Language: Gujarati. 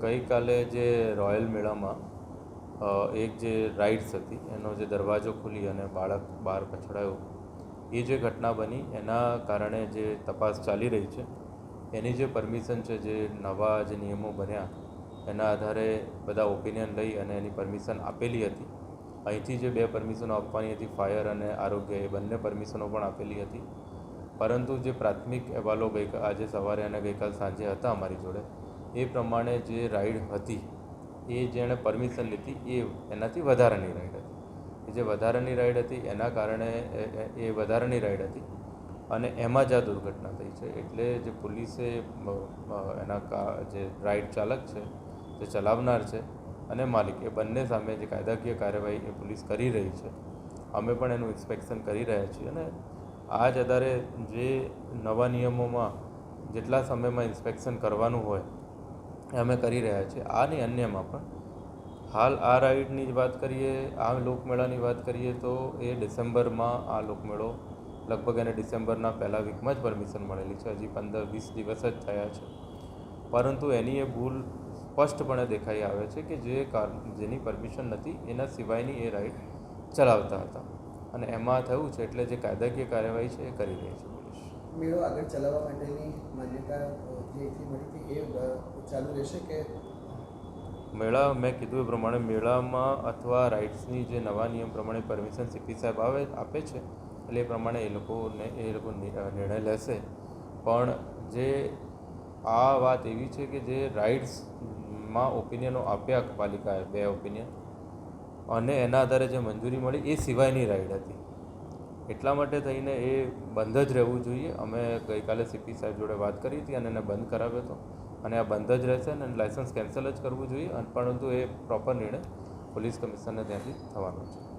ગઈકાલે જે રોયલ મેળામાં એક જે રાઇડ્સ હતી એનો જે દરવાજો ખુલી અને બાળક બહાર પછડાયું એ જે ઘટના બની એના કારણે જે તપાસ ચાલી રહી છે એની જે પરમિશન છે જે નવા જે નિયમો બન્યા એના આધારે બધા ઓપિનિયન લઈ અને એની પરમિશન આપેલી હતી. અહીંથી જે 2 પરમિશનો આપવાની હતી ફાયર અને આરોગ્ય એ બંને પરમિશનો પણ આપેલી હતી. પરંતુ જે પ્રાથમિક અહેવાલો આજે સવારે અને ગઈકાલ સાંજે હતા અમારી જોડે એ પ્રમાણે જે રાઈડ હતી એ જેણે પરમિશન લીધી એ એનાથી વધારાની રાઈડ હતી. જે વધારાની રાઈડ હતી એના કારણે એ વધારાની રાઈડ હતી અને એમાં જ આ દુર્ઘટના થઈ છે. એટલે જે પોલીસે એના જે રાઈડ ચાલક છે જે ચલાવનાર છે અને માલિક એ બંને સામે જે કાયદાકીય કાર્યવાહી એ પોલીસ કરી રહી છે. અમે પણ એનું ઇન્સ્પેક્શન કરી રહ્યા છીએ અને આ જ આધારે જે નવા નિયમોમાં જેટલા સમયમાં ઇન્સ્પેક્શન કરવાનું હોય એ અમે કરી રહ્યા છીએ. આની અન્યમાં પણ હાલ આ રાઈડની જ વાત કરીએ, આ લોકમેળાની વાત કરીએ તો એ ડિસેમ્બરમાં આ લોકમેળો લગભગ એને ડિસેમ્બરના પહેલા વીકમાં જ પરમિશન મળેલી છે. હજી 15-20 દિવસ જ થયા છે. પરંતુ એની એ ભૂલ સ્પષ્ટપણે દેખાઈ આવે છે કે જેની પરમિશન નથી એના સિવાયની એ રાઈડ ચલાવતા હતા અને એમાં થયું છે. એટલે જે કાયદાકીય કાર્યવાહી છે એ કરી રહી છે પોલીસ. મેળો આગળ ચલાવવા માટેની માન્યતા જેથી મળી હતી એ ચાલુ રહેશે કે મેળા મેં કીધું એ પ્રમાણે મેળામાં અથવા રાઇડ્સની જે નવા નિયમ પ્રમાણે પરમિશન સીપી સાહેબ આપે છે એટલે એ પ્રમાણે એ લોકો નિર્ણય લેશે. પણ જે આ વાત એવી છે કે જે રાઇડ્સમાં ઓપિનિયનો આપ્યા પાલિકાએ 2 ઓપિનિયન અને એના આધારે જે મંજૂરી મળી એ સિવાયની રાઈડ હતી. એટલા માટે થઈને એ બંધ જ રહેવું જોઈએ. અમે ગઈકાલે સીપી સાહેબ જોડે વાત કરી હતી અને એને બંધ કરાવ્યો હતો અને આ બંધ જ રહેશે અને લાઇસન્સ કેન્સલ જ કરવું જોઈએ. પરંતુ એ પ્રોપર નિર્ણય પોલીસ કમિશનરને ત્યાંથી થવાનો છે.